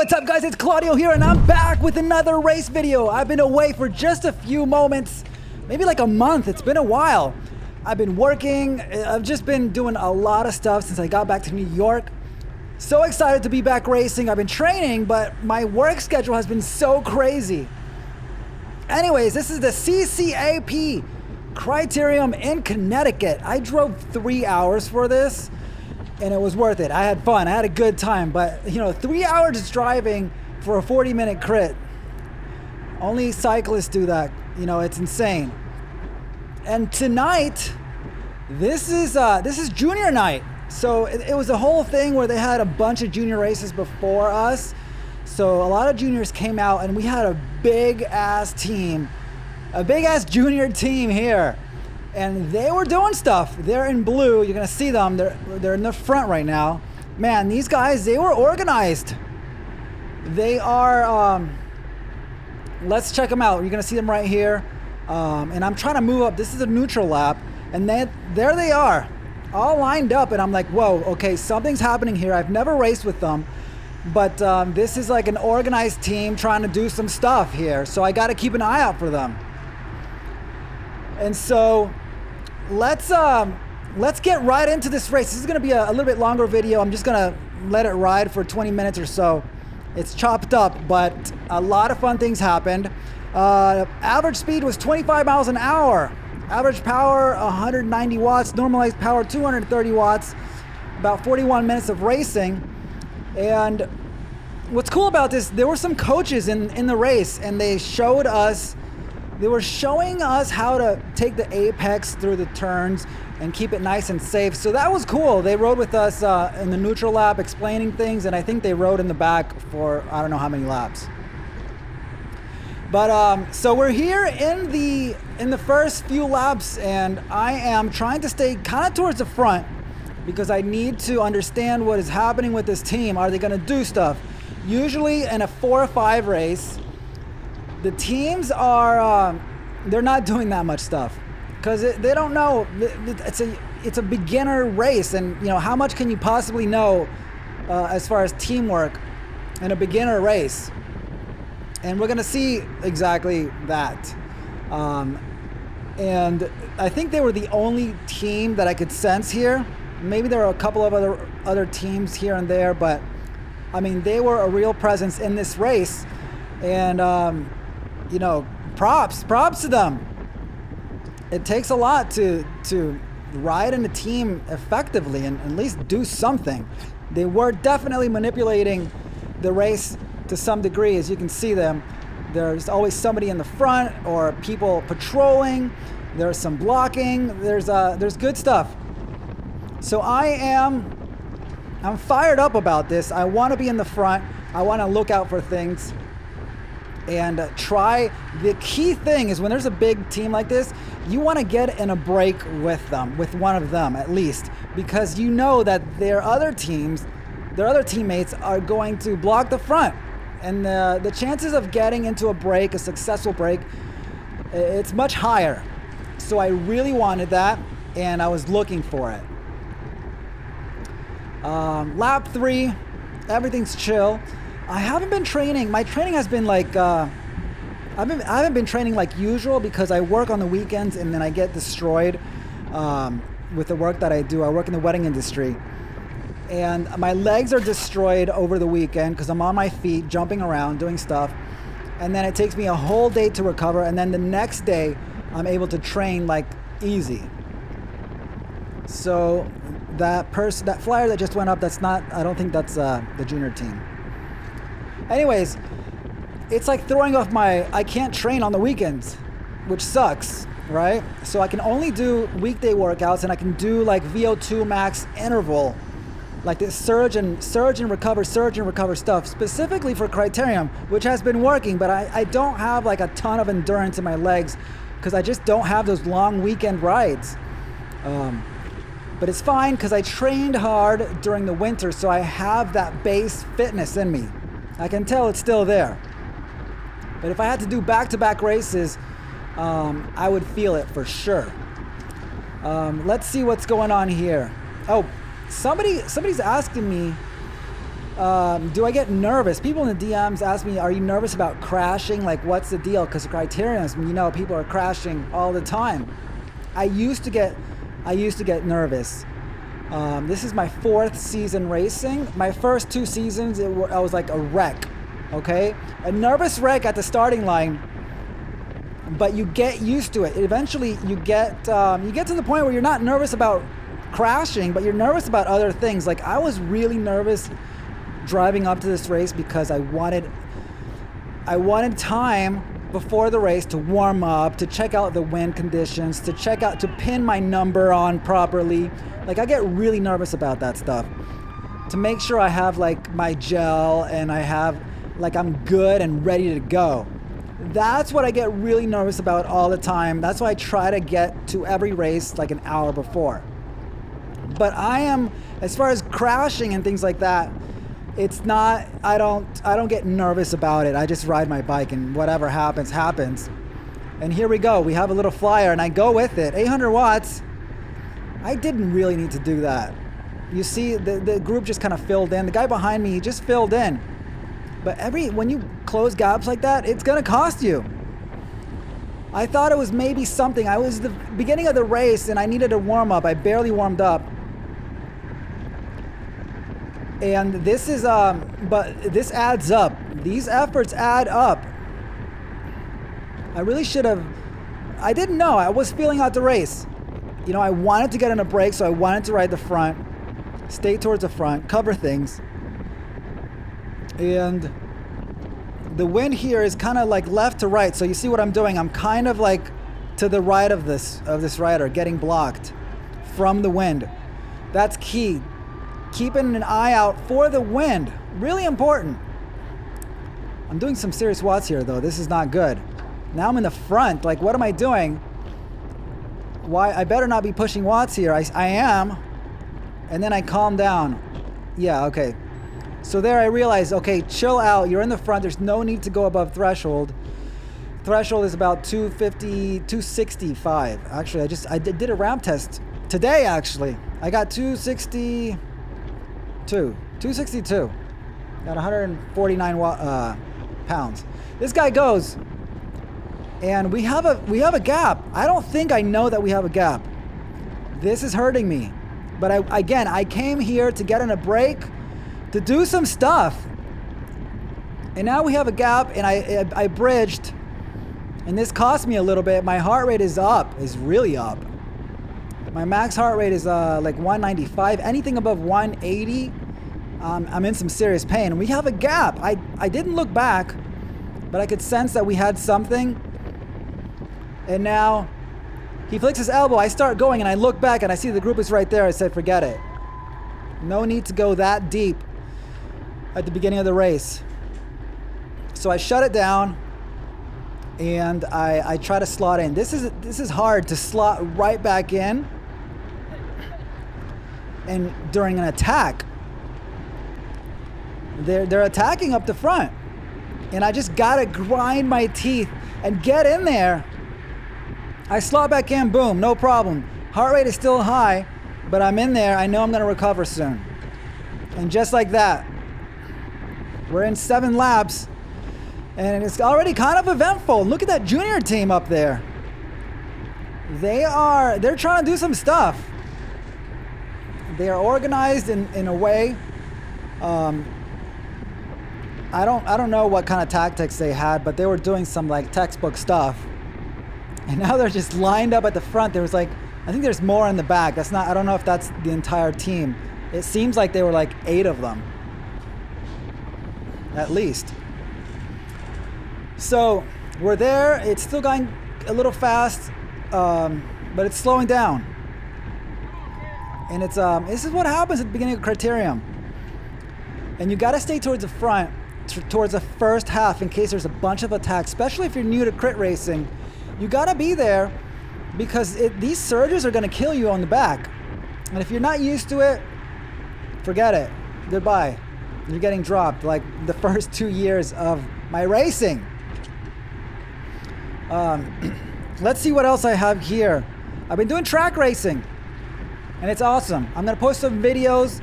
what's up guys, it's Claudio here and I'm back with another race video. I've been away for just a few moments, maybe like a month. It's been a while. I've been working, I've just been doing a lot of stuff since I got back to New York. So excited to be back racing. I've been training, but my work schedule has been so crazy. Anyways, this is the CCAP Criterium in Connecticut. I drove 3 hours for this and it was worth it. I had fun, I had a good time, but 3 hours driving for a 40-minute crit. Only cyclists do that, it's insane. And tonight, this is junior night. So it was a whole thing where they had a bunch of junior races before us. So a lot of juniors came out and we had a big ass team, a big ass junior team here. And they were doing stuff. They're in blue. You're gonna see them. They're in the front right now. Man, these guys, they were organized. They are. Let's check them out. You're gonna see them right here. And I'm trying to move up. This is a neutral lap, and there they are, all lined up. And I'm like, whoa, okay, something's happening here. I've never raced with them, but this is like an organized team trying to do some stuff here. So I got to keep an eye out for them. And so let's get right into this race. This is going to be a little bit longer video. I'm just going to let it ride for 20 minutes or so. It's chopped up, but a lot of fun things happened. Average speed was 25 miles an hour. Average power 190 watts. Normalized power 230 watts. About 41 minutes of racing. And what's cool about this, there were some coaches in the race, and they were showing us how to take the apex through the turns and keep it nice and safe. So that was cool. They rode with us in the neutral lap explaining things, and I think they rode in the back for I don't know how many laps. But so we're here in the first few laps, and I am trying to stay kind of towards the front because I need to understand what is happening with this team. Are they going to do stuff? Usually in a 4 or 5 race, the teams are they're not doing that much stuff because they don't know. It's a beginner race, and how much can you possibly know as far as teamwork in a beginner race? And we're gonna see exactly that. And I think they were the only team that I could sense here. Maybe there are a couple of other teams here and there, but I mean they were a real presence in this race. And props to them. It takes a lot to ride in a team effectively and at least do something. They were definitely manipulating the race to some degree. As you can see them, there's always somebody in the front or people patrolling. There's some blocking. There's good stuff. So I'm fired up about this. I want to be in the front. I want to look out for things and try. The key thing is when there's a big team like this, you want to get in a break with them, with one of them at least, because you know that their other teammates are going to block the front. And the chances of getting into a break, a successful break, it's much higher. So I really wanted that, and I was looking for it. Lap 3, everything's chill. I haven't been training. My training has been like, I haven't been training like usual because I work on the weekends and then I get destroyed with the work that I do. I work in the wedding industry. And my legs are destroyed over the weekend because I'm on my feet, jumping around, doing stuff. And then it takes me a whole day to recover. And then the next day, I'm able to train like easy. So that flyer that just went up, I don't think that's the junior team. Anyways, it's like throwing off I can't train on the weekends, which sucks, right? So I can only do weekday workouts, and I can do like VO2 max interval, like this surge and recover stuff, specifically for Criterium, which has been working, but I don't have like a ton of endurance in my legs because I just don't have those long weekend rides. But it's fine because I trained hard during the winter, so I have that base fitness in me. I can tell it's still there. But if I had to do back-to-back races, I would feel it for sure. Let's see what's going on here. Oh, somebody's asking me Do I get nervous? People in the DMs ask me, are you nervous about crashing? Like, what's the deal? Because the criterion is, people are crashing all the time. I used to get nervous. This is my 4th season racing. My first 2 seasons, I was like a wreck, okay? A nervous wreck at the starting line, but you get used to it. Eventually, you get to the point where you're not nervous about crashing, but you're nervous about other things. Like, I was really nervous driving up to this race because I wanted time before the race to warm up, to check out the wind conditions, to pin my number on properly. Like, I get really nervous about that stuff. To make sure I have like my gel and I have like I'm good and ready to go. That's what I get really nervous about all the time. That's why I try to get to every race like an hour before. But I am, as far as crashing and things like that, it's not, I don't get nervous about it. I just ride my bike and whatever happens, happens. And here we go. We have a little flyer and I go with it. 800 watts. I didn't really need to do that. You see, the group just kind of filled in. The guy behind me, he just filled in. But when you close gaps like that, it's going to cost you. I thought it was maybe something. I was the beginning of the race and I needed a warm up. I barely warmed up. And this is, but this adds up. These efforts add up. I really should have, I didn't know. I was feeling out the race. I wanted to get in a break, so I wanted to ride the front, stay towards the front, cover things. And the wind here is kind of like left to right. So you see what I'm doing? I'm kind of like to the right of this rider, getting blocked from the wind. That's key. Keeping an eye out for the wind. Really important. I'm doing some serious watts here, though. This is not good. Now I'm in the front. Like, what am I doing? Why? I better not be pushing watts here. I am. And then I calm down. Yeah, okay. So there I realized, okay, chill out. You're in the front. There's no need to go above threshold. Threshold is about 250, 265. Actually, I did a ramp test today, actually. I got 262. Got 149 pounds. This guy goes, and we have a gap. I don't think I know that we have a gap. This is hurting me. But I came here to get in a break, to do some stuff. And now we have a gap, and I bridged, and this cost me a little bit. My heart rate is really up. My max heart rate is like 195. Anything above 180, I'm in some serious pain. We have a gap. I didn't look back, but I could sense that we had something. And now he flicks his elbow. I start going, and I look back, and I see the group is right there. I said, forget it. No need to go that deep at the beginning of the race. So I shut it down, and I try to slot in. This is hard to slot right back in, and during an attack. They're attacking up the front, and I just gotta grind my teeth and get in there. I slot back in, boom, no problem. Heart rate is still high, but I'm in there. I know I'm gonna recover soon. And just like that, we're in 7 laps, and it's already kind of eventful. Look at that junior team up there. They're trying to do some stuff. They are organized in a way. I don't know what kind of tactics they had, but they were doing some like textbook stuff. And now they're just lined up at the front. There was I think there's more in the back. I don't know if that's the entire team. It seems like they were like 8 of them, at least. So we're there. It's still going a little fast, but it's slowing down. And this is what happens at the beginning of Criterium. And you got to stay towards the front, towards the first half, in case there's a bunch of attacks, especially if you're new to crit racing. You got to be there because these surges are going to kill you on the back. And if you're not used to it, forget it. Goodbye. You're getting dropped like the first 2 years of my racing. Let's see what else I have here. I've been doing track racing, and it's awesome. I'm going to post some videos.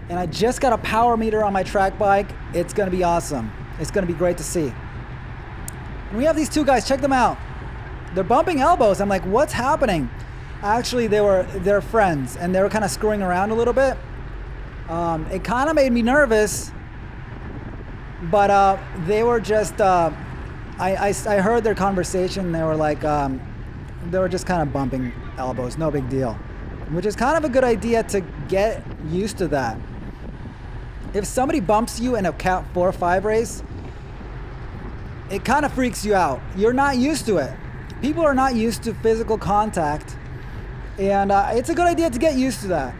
and I just got a power meter on my track bike. It's going to be awesome. It's going to be great to see. And we have these two guys. Check them out. They're bumping elbows. I'm like, what's happening? Actually, they're friends, and they were kind of screwing around a little bit. It kind of made me nervous, but they were just. I heard their conversation. They were like, they were just kind of bumping elbows. No big deal, which is kind of a good idea to get used to that. If somebody bumps you in a Cat 4 or 5 race, it kind of freaks you out. You're not used to it. People are not used to physical contact, and it's a good idea to get used to that,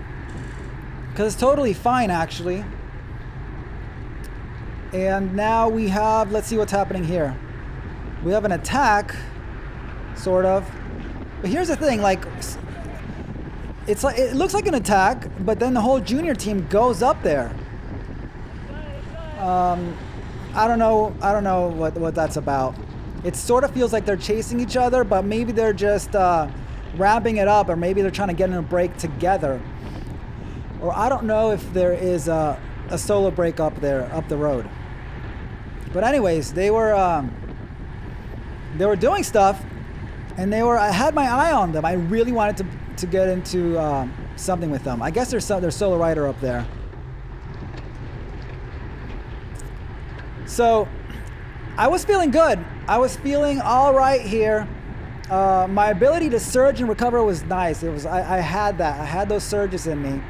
because it's totally fine, actually. And now we have, let's see what's happening here. We have an attack, sort of. But here's the thing, like, it's like, it looks like an attack, but then the whole junior team goes up there. I don't know what that's about. It sort of feels like they're chasing each other, but maybe they're just wrapping it up, or maybe they're trying to get in a break together. Or I don't know if there is a solo break up there, up the road. But anyways, they were doing stuff, and I had my eye on them. I really wanted to get into something with them. I guess there's solo rider up there. So I was feeling good. I was feeling all right here. My ability to surge and recover was nice. I had that. I had those surges in me.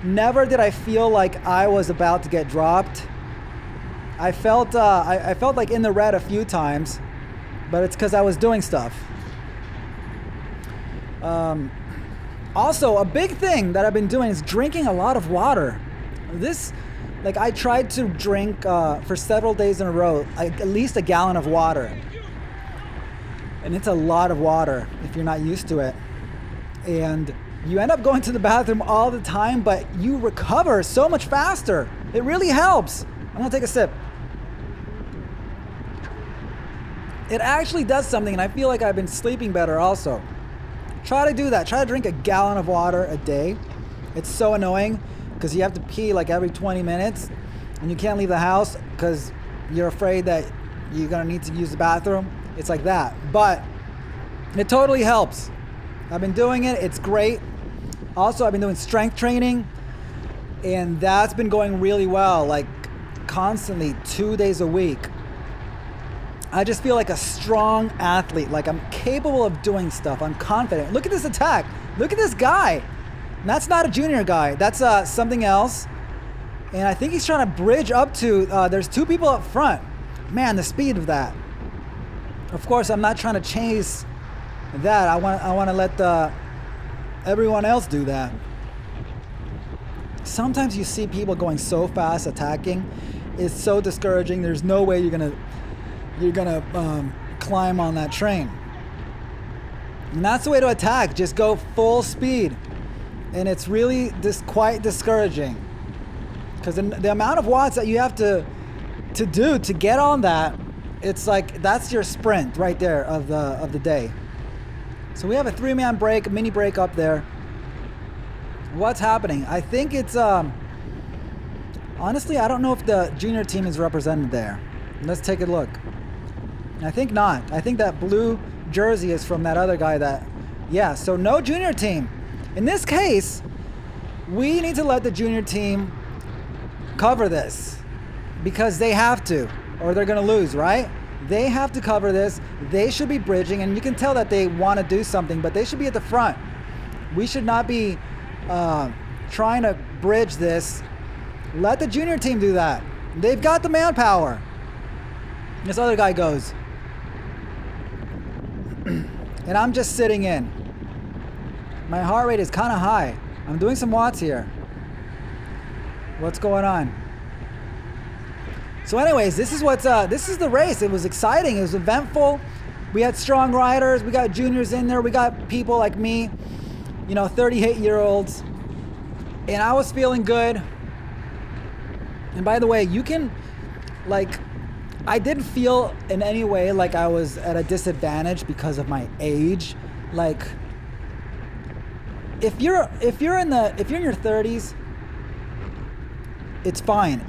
Never did I feel like I was about to get dropped. I felt like in the red a few times, but it's because I was doing stuff. Also, a big thing that I've been doing is drinking a lot of water. I tried to drink for several days in a row, at least a gallon of water. And it's a lot of water if you're not used to it. And you end up going to the bathroom all the time, but you recover so much faster. It really helps. I'm gonna take a sip. It actually does something, and I feel like I've been sleeping better also. Try to do that. Try to drink a gallon of water a day. It's so annoying because you have to pee like every 20 minutes, and you can't leave the house because you're afraid that you're gonna need to use the bathroom. It's like that, but it totally helps. I've been doing it. It's great. Also, I've been doing strength training, and that's been going really well, like constantly 2 days a week. I just feel like a strong athlete, like I'm capable of doing stuff. I'm confident. Look at this attack. Look at this guy. And that's not a junior guy. That's something else. And I think he's trying to bridge up to, there's two people up front. Man, the speed of that. Of course, I'm not trying to chase that. I want to let everyone else do that. Sometimes you see people going so fast attacking. It's so discouraging. There's no way you're gonna climb on that train. And that's the way to attack. Just go full speed. And it's really quite discouraging, because the amount of watts that you have to do to get on that, it's like that's your sprint right there of the day. So we have a 3-man break, a mini break up there. What's happening? I think it's honestly, I don't know if the junior team is represented there. Let's take a look. I think not. I think that blue jersey is from that other guy yeah, so no junior team. In this case, we need to let the junior team cover this, because they have to, or they're going to lose, right? They have to cover this. They should be bridging, and you can tell that they want to do something, but they should be at the front. We should not be trying to bridge this. Let the junior team do that. They've got the manpower. This other guy goes. And I'm just sitting in. My heart rate is kind of high. I'm doing some watts here. What's going on? So anyways, this is the race. It was exciting. It was eventful. We had strong riders. We got juniors in there. We got people like me, 38-year-olds. And I was feeling good. And by the way, you can, I didn't feel in any way like I was at a disadvantage because of my age. If you're in your 30s, it's fine.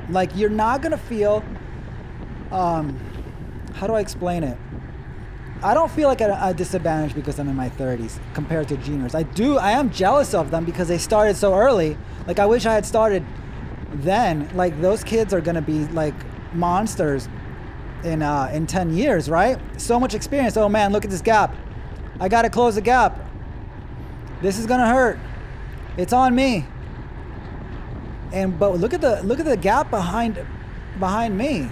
Like, you're not gonna feel, how do I explain it? I don't feel like a disadvantage because I'm in my 30s compared to juniors. I am jealous of them because they started so early. Like, I wish I had started then. Like, those kids are gonna be like monsters in 10 years, right? So much experience. Oh man, look at this gap. I gotta close the gap. This is gonna hurt. It's on me. But look at the gap behind me.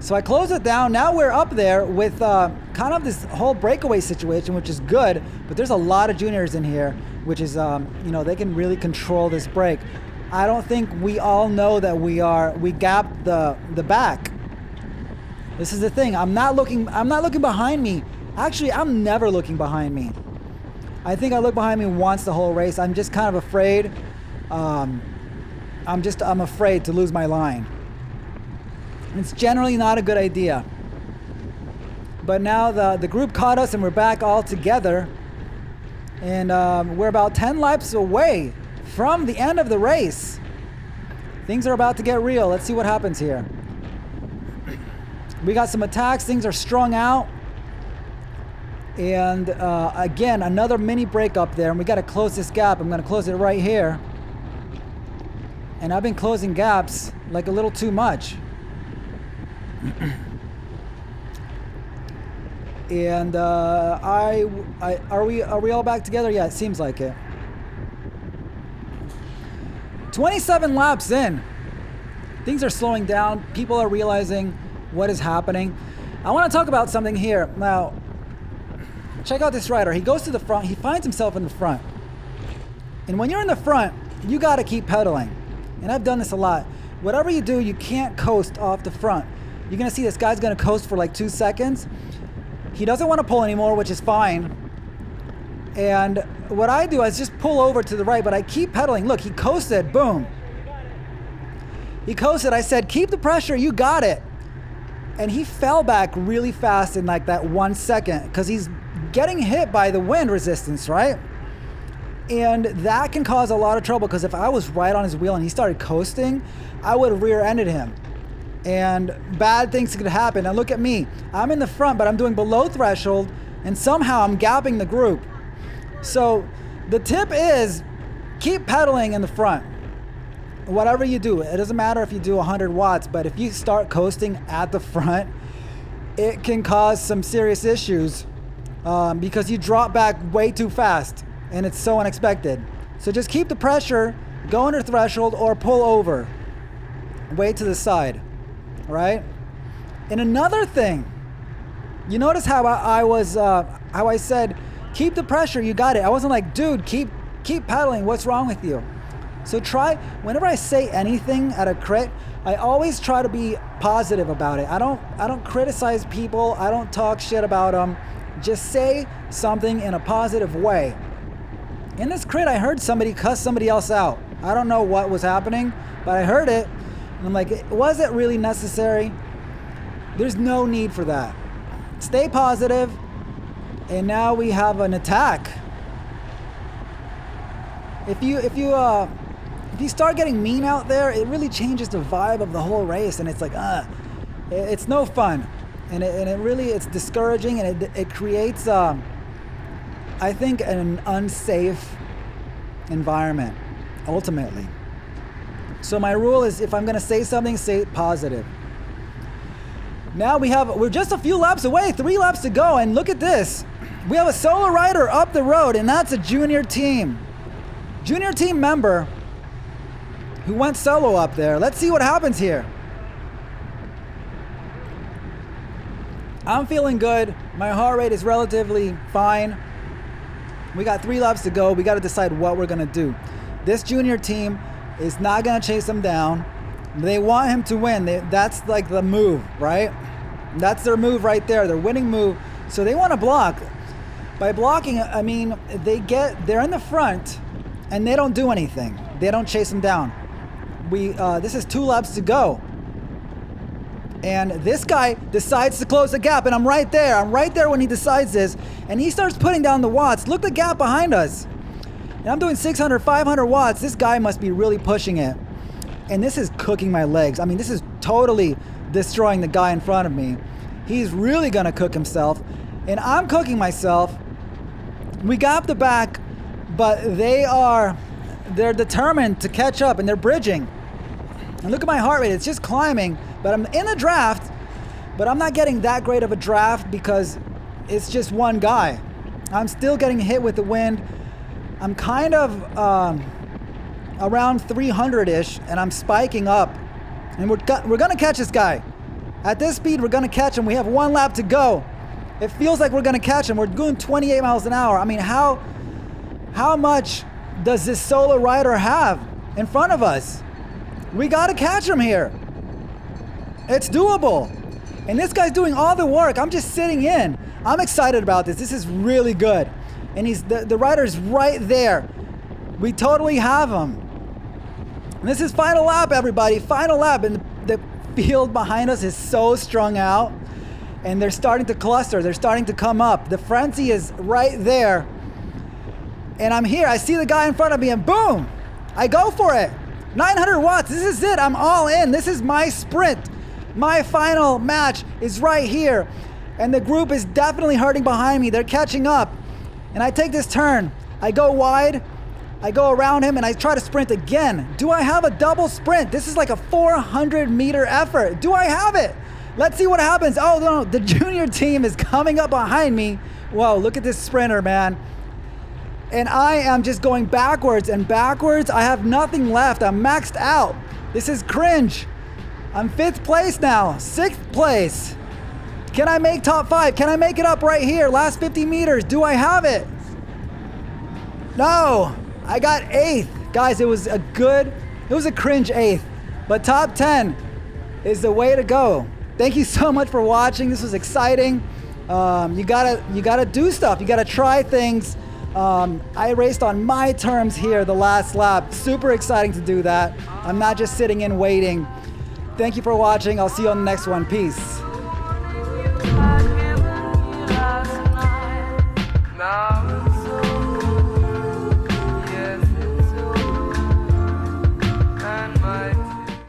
So I close it down. Now we're up there with kind of this whole breakaway situation, which is good. But there's a lot of juniors in here, which is they can really control this break. I don't think we all know that we gapped the back. This is the thing. I'm not looking behind me. Actually, I'm never looking behind me. I think I look behind me once the whole race. I'm just kind of afraid. I'm afraid to lose my line. It's generally not a good idea. But now the group caught us and we're back all together. And we're about 10 laps away from the end of the race. Things are about to get real. Let's see what happens here. We got some attacks. Things are strung out. And again, another mini break up there. And we got to close this gap. I'm going to close it right here. And I've been closing gaps like a little too much. And are we all back together? Yeah, it seems like it. 27 laps in. Things are slowing down. People are realizing what is happening. I want to talk about something here. Now, check out this rider. He goes to the front. He finds himself in the front. And when you're in the front, you got to keep pedaling. And I've done this a lot. Whatever you do, you can't coast off the front. You're going to see this guy's going to coast for like 2 seconds. He doesn't want to pull anymore, which is fine. And what I do is just pull over to the right, but I keep pedaling. Look, he coasted. Boom. He coasted. I said, keep the pressure. You got it. And he fell back really fast in like that 1 second because he's getting hit by the wind resistance, right? And that can cause a lot of trouble because if I was right on his wheel and he started coasting, I would have rear-ended him. And bad things could happen. Now look at me. I'm in the front, but I'm doing below threshold, and somehow I'm gapping the group. So the tip is keep pedaling in the front. Whatever you do, it doesn't matter if you do 100 watts, but if you start coasting at the front, it can cause some serious issues because you drop back way too fast, and it's so unexpected. So just keep the pressure, go under threshold, or pull over. Way to the side. All right? And another thing, you notice how how I said, keep the pressure, you got it. I wasn't like, dude, keep pedaling, what's wrong with you? So whenever I say anything at a crit, I always try to be positive about it. I don't criticize people, I don't talk shit about them. Just say something in a positive way. In this crit, I heard somebody cuss somebody else out. I don't know what was happening, but I heard it. And I'm like, was it really necessary? There's no need for that. Stay positive. And now we have an attack. If you start getting mean out there, it really changes the vibe of the whole race, and it's like, it's no fun, and it's discouraging, and it creates, I think, an unsafe environment, ultimately. So my rule is, if I'm going to say something, say it positive. Now we're just a few laps away, 3 laps to go, and look at this. We have a solo rider up the road, and that's a junior team member who went solo up there. Let's see what happens here. I'm feeling good. My heart rate is relatively fine. We got 3 laps to go. We got to decide what we're going to do. This junior team is not going to chase him down. They want him to win. That's like the move, right? That's their move right there, their winning move. So they want to block. By blocking, I mean, they're in the front and they don't do anything. They don't chase him down. This is 2 laps to go. And this guy decides to close the gap, and I'm right there. I'm right there when he decides this, and he starts putting down the watts. Look at the gap behind us. And I'm doing 600, 500 watts. This guy must be really pushing it. And this is cooking my legs. I mean, this is totally destroying the guy in front of me. He's really gonna cook himself. And I'm cooking myself. We got the back, but they're determined to catch up and they're bridging. And look at my heart rate, it's just climbing, but I'm in a draft, but I'm not getting that great of a draft because it's just one guy. I'm still getting hit with the wind. I'm kind of around 300-ish, and I'm spiking up. And we're gonna catch this guy. At this speed, we're gonna catch him. We have 1 lap to go. It feels like we're gonna catch him. We're going 28 miles an hour. I mean, how much does this solo rider have in front of us? We gotta catch him here. It's doable. And this guy's doing all the work. I'm just sitting in. I'm excited about this. This is really good. And the rider's right there. We totally have him. And this is final lap, everybody. Final lap. And the field behind us is so strung out. And they're starting to cluster. They're starting to come up. The frenzy is right there. And I'm here. I see the guy in front of me and boom, I go for it. 900 watts. This is it. I'm all in. This is my sprint. My final match is right here. And the group is definitely hurting behind me. They're catching up. And I take this turn. I go wide. I go around him and I try to sprint again. Do I have a double sprint? This is like a 400-meter effort. Do I have it? Let's see what happens. Oh, no, the junior team is coming up behind me. Whoa, look at this sprinter, man. And I am just going backwards and backwards. I have nothing left. I'm maxed out. This is cringe. I'm 5th place now, 6th place. Can I make top 5? Can I make it up right here? Last 50 meters, do I have it? No, I got 8th. Guys, it was a cringe 8th, but top 10 is the way to go. Thank you so much for watching. This was exciting. You gotta do stuff. You gotta try things. I raced on my terms here the last lap. Super exciting to do that. I'm not just sitting in waiting. Thank you for watching. I'll see you on the next one. Peace.